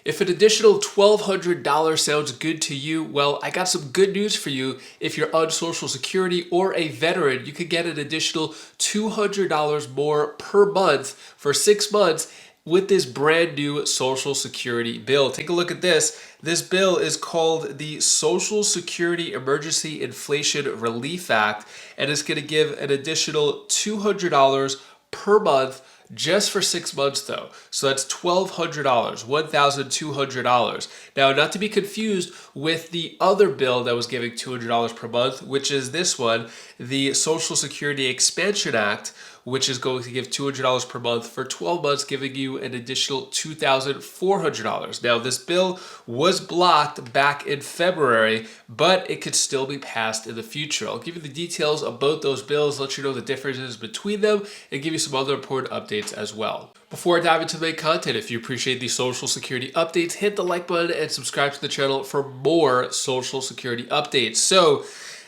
If an additional $1,200 sounds good to you, well, I got some good news for you. If you're on Social Security or a veteran, you could get an additional $200 more per month for 6 months with this brand new Social Security bill. Take a look at this. This bill is called the Social Security Emergency Inflation Relief Act, and it's going to give an additional $200 per month just for 6 months though. So that's $1,200, $1,200. Now, not to be confused with the other bill that was giving $200 per month, which is this one, the Social Security Expansion Act, which is going to give $200 per month for 12 months, giving you an additional $2,400. Now, this bill was blocked back in February, but it could still be passed in the future. I'll give you the details of both those bills, let you know the differences between them, and give you some other important updates as well. Before I dive into the main content, if you appreciate these Social Security updates, hit the like button and subscribe to the channel for more Social Security updates. So,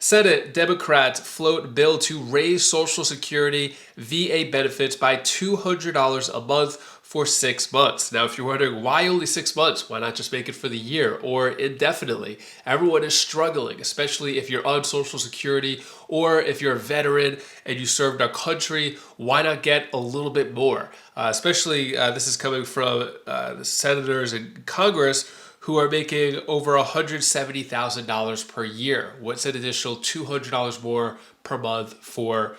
Senate Democrats float bill to raise Social Security VA benefits by $200 a month for 6 months. Now, if you're wondering why only 6 months, why not just make it for the year or indefinitely? Everyone is struggling, especially if you're on Social Security or if you're a veteran and you served our country. Why not get a little bit more? Especially this is coming from the senators in Congress who are making over $170,000 per year. What's an additional $200 more per month for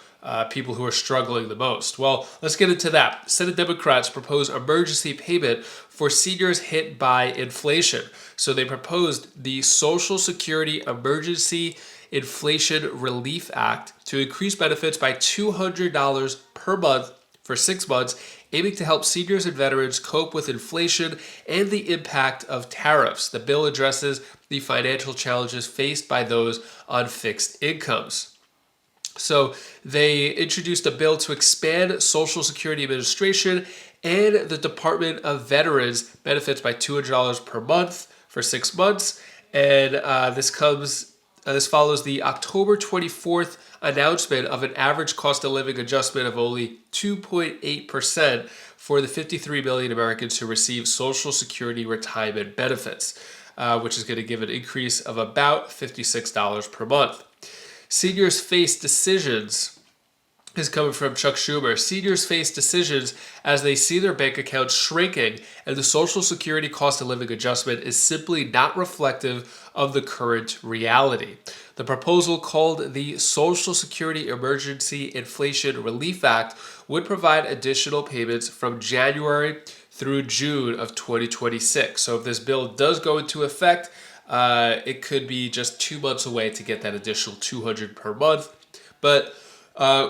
people who are struggling the most? Well, let's get into that. Senate Democrats propose emergency payment for seniors hit by inflation. So they proposed the Social Security Emergency Inflation Relief Act to increase benefits by $200 per month for 6 months, aiming to help seniors and veterans cope with inflation and the impact of tariffs. The bill addresses the financial challenges faced by those on fixed incomes. So they introduced a bill to expand Social Security Administration and the Department of Veterans benefits by $200 per month for 6 months. And this follows the October 24th announcement of an average cost of living adjustment of only 2.8% for the 53 million Americans who receive Social Security retirement benefits, which is going to give an increase of about $56 per month. Seniors face decisions is coming from Chuck Schumer. Seniors face decisions as they see their bank accounts shrinking, and the Social Security cost of living adjustment is simply not reflective of the current reality. The proposal, called the Social Security Emergency Inflation Relief Act, would provide additional payments from January through June of 2026. So if this bill does go into effect, it could be just 2 months away to get that additional $200 per month. But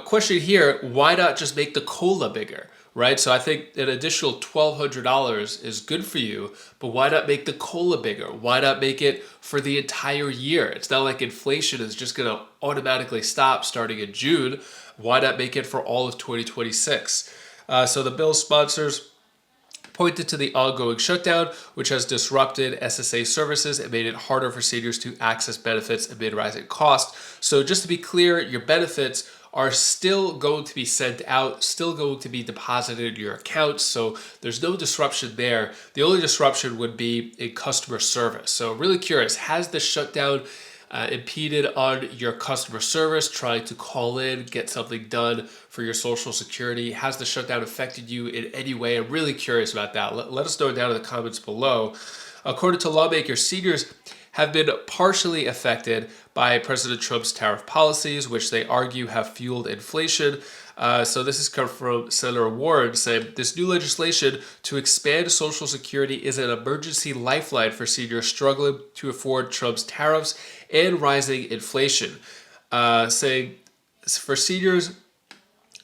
question here, why not just make the COLA bigger, right? So I think an additional $1,200 is good for you, but why not make the COLA bigger? Why not make it for the entire year? It's not like inflation is just going to automatically stop starting in June. Why not make it for all of 2026? So the bill sponsors pointed to the ongoing shutdown, which has disrupted SSA services and made it harder for seniors to access benefits amid rising costs. So just to be clear, your benefits are still going to be sent out, still going to be deposited in your accounts. So there's no disruption there. The only disruption would be in customer service. So really curious, has the shutdown impeded on your customer service, trying to call in, get something done for your Social Security? Has the shutdown affected you in any way? I'm really curious about that. Let us know down in the comments below. According to lawmakers, seniors have been partially affected by President Trump's tariff policies, which they argue have fueled inflation. So this has come from Senator Warren saying, this new legislation to expand Social Security is an emergency lifeline for seniors struggling to afford Trump's tariffs and rising inflation. Saying for seniors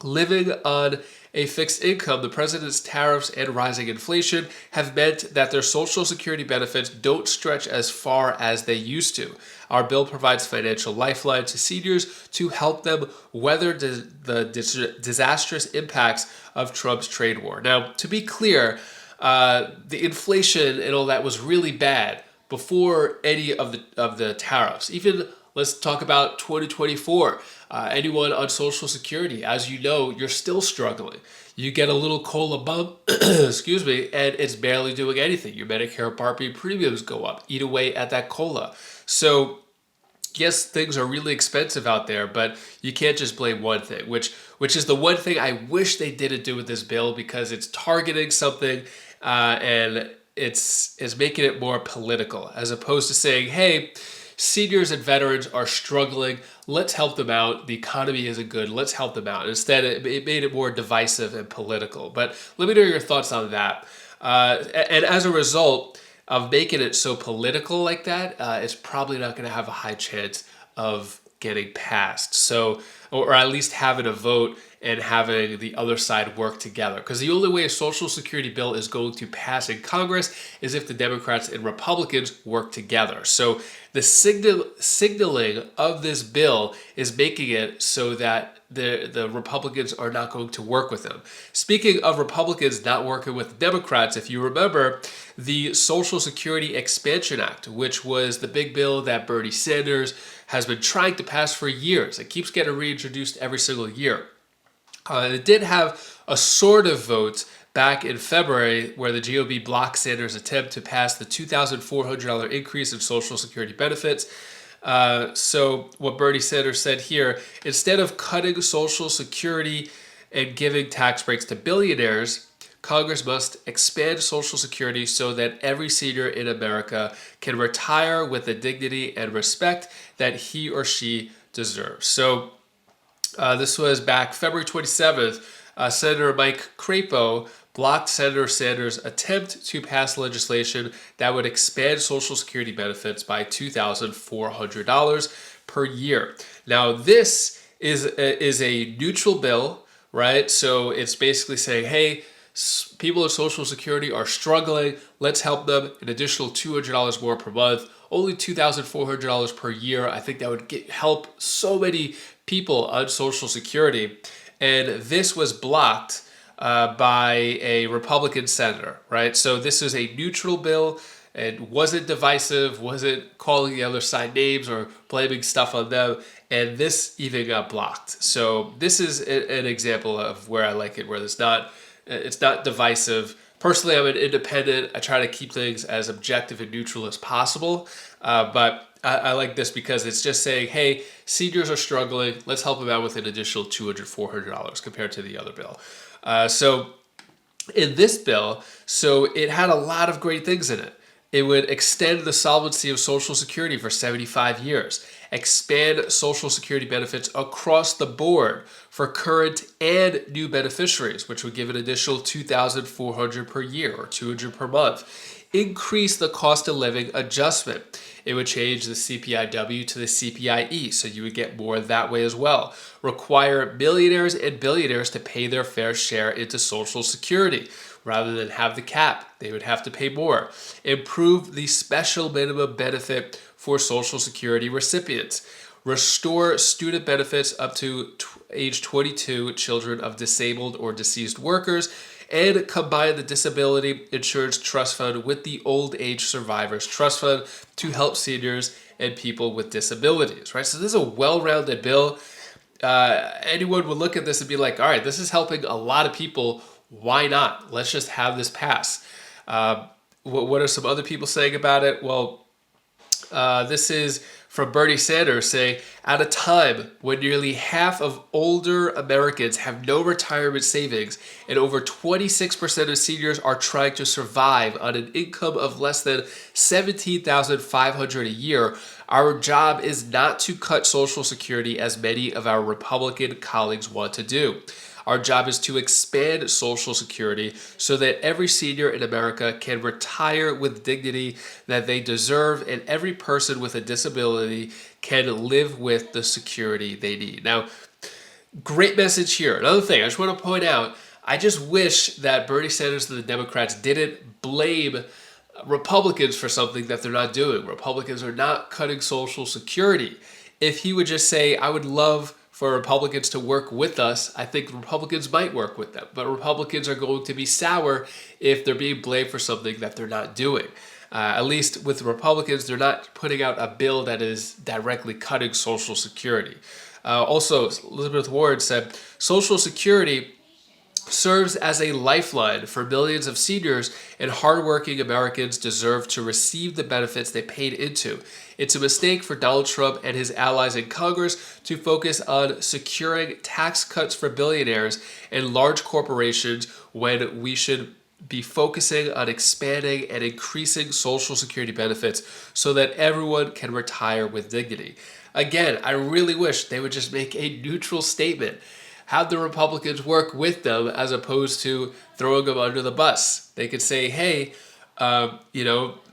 living on a fixed income, the president's tariffs and rising inflation have meant that their Social Security benefits don't stretch as far as they used to. Our bill provides financial lifeline to seniors to help them weather the disastrous impacts of Trump's trade war. Now, to be clear, the inflation and all that was really bad before any of the tariffs. Even let's talk about 2024. Anyone on Social Security, as you know, you're still struggling. you get a little COLA bump, excuse me, and it's barely doing anything. Your Medicare Part B premiums go up, eat away at that COLA. So yes, things are really expensive out there, but you can't just blame one thing, which is the one thing I wish they didn't do with this bill, because it's targeting something and it's making it more political, as opposed to saying, hey, seniors and veterans are struggling, let's help them out. The economy isn't good, let's help them out. Instead, it made it more divisive and political. But let me know your thoughts on that. And as a result of making it so political like that, it's probably not going to have a high chance of getting passed. So, or at least having a vote and having the other side work together. Because the only way a Social Security bill is going to pass in Congress is if the Democrats and Republicans work together. So the signaling of this bill is making it so that the Republicans are not going to work with them. Speaking of Republicans not working with Democrats, if you remember, the Social Security Expansion Act, which was the big bill that Bernie Sanders has been trying to pass for years. It keeps getting reintroduced every single year. It did have a sort of vote back in February where the GOP blocked Sanders' attempt to pass the $2,400 increase in Social Security benefits. So what Bernie Sanders said here, instead of cutting Social Security and giving tax breaks to billionaires, Congress must expand Social Security so that every senior in America can retire with the dignity and respect that he or she deserves. So this was back February 27th. Senator Mike Crapo blocked Senator Sanders' attempt to pass legislation that would expand Social Security benefits by $2,400 per year. Now, this is a neutral bill, right? So it's basically saying, hey, people in Social Security are struggling. Let's help them. An additional $200 more per month, only $2,400 per year. I think that would help so many people on Social Security. And this was blocked by a Republican senator, right? So this is a neutral bill. It wasn't divisive, wasn't calling the other side names or blaming stuff on them. And this even got blocked. So this is an example of where I like it, where it's not divisive. Personally, I'm an independent. I try to keep things as objective and neutral as possible. But I like this because it's just saying, hey, seniors are struggling. Let's help them out with an additional $200, $400 compared to the other bill. So in this bill, so it had a lot of great things in it. It would extend the solvency of Social Security for 75 years, expand Social Security benefits across the board for current and new beneficiaries, which would give an additional $2,400 per year or $200 per month, increase the cost of living adjustment. It would change the CPIW to the CPIE, so you would get more that way as well. Require millionaires and billionaires to pay their fair share into Social Security. Rather than have the cap, they would have to pay more. Improve the special minimum benefit for Social Security recipients. Restore student benefits up to age 22 children of disabled or deceased workers, and combine the Disability Insurance Trust Fund with the Old Age Survivors Trust Fund to help seniors and people with disabilities, right? So this is a well-rounded bill. Anyone would look at this and be like, all right, this is helping a lot of people. Why not? Let's just have this pass. What are some other people saying about it? Well, this is from Bernie Sanders saying, at a time when nearly half of older Americans have no retirement savings and over 26% of seniors are trying to survive on an income of less than $17,500 a year, our job is not to cut Social Security as many of our Republican colleagues want to do. Our job is to expand Social Security so that every senior in America can retire with dignity that they deserve, and every person with a disability can live with the security they need. Now, great message here. Another thing I just want to point out, I just wish that Bernie Sanders and the Democrats didn't blame Republicans for something that they're not doing. Republicans are not cutting Social Security. If he would just say, I would love for Republicans to work with us, I think Republicans might work with them. But Republicans are going to be sour if they're being blamed for something that they're not doing. At least with Republicans, they're not putting out a bill that is directly cutting Social Security. Also, Elizabeth Warren said, Social Security serves as a lifeline for millions of seniors, and hardworking Americans deserve to receive the benefits they paid into. It's a mistake for Donald Trump and his allies in Congress to focus on securing tax cuts for billionaires and large corporations when we should be focusing on expanding and increasing Social Security benefits so that everyone can retire with dignity. Again, I really wish they would just make a neutral statement. Have the Republicans work with them as opposed to throwing them under the bus. They could say, hey,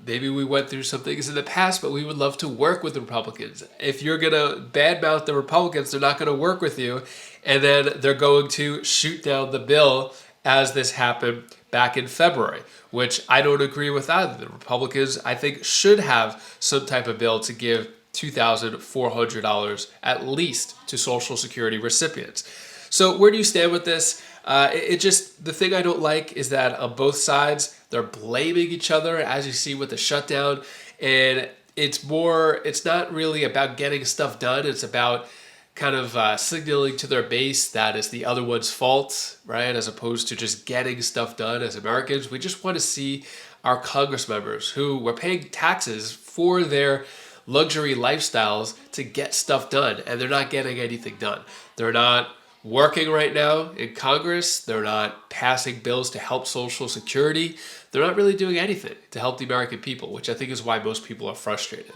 maybe we went through some things in the past, but we would love to work with the Republicans. If you're going to badmouth the Republicans, they're not going to work with you. And then they're going to shoot down the bill as this happened back in February, which I don't agree with either. The Republicans, I think, should have some type of bill to give $2,400 at least to Social Security recipients. So where do you stand with this? The thing I don't like is that on both sides, they're blaming each other, as you see with the shutdown. And it's not really about getting stuff done. It's about kind of signaling to their base that it's the other one's fault, right? As opposed to just getting stuff done. As Americans, we just want to see our Congress members who were paying taxes for their luxury lifestyles to get stuff done, and they're not getting anything done. They're not working right now in Congress. They're not passing bills to help Social Security. They're not really doing anything to help the American people, which I think is why most people are frustrated.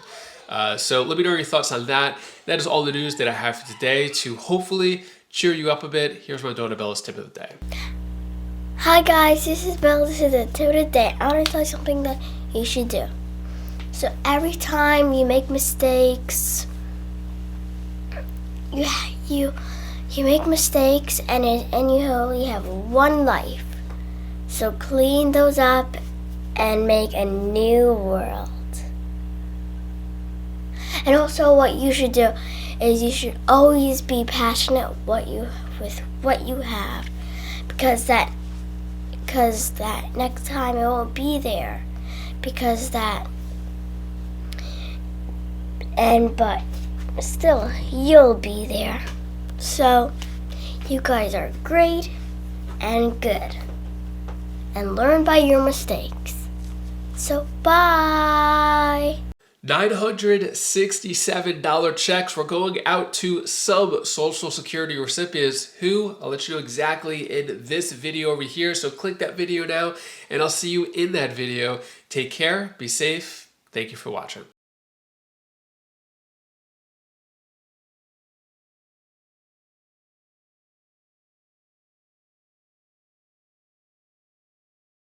So let me know your thoughts on that. That is all the news that I have for today to hopefully cheer you up a bit. Here's my daughter Bella's tip of the day. Hi guys, this is Bella. This is the tip of the day. I want to tell you something that you should do. So every time you make mistakes, you make mistakes, and you only have one life. So clean those up and make a new world. And also, what you should do is you should always be passionate with what you have, because that next time it won't be there, but still you'll be there. So you guys are great and good, and learn by your mistakes. So bye. $967 checks were going out to some Social Security recipients who, I'll let you know exactly in this video over here. So click that video now, and I'll see you in that video. Take care, be safe. Thank you for watching.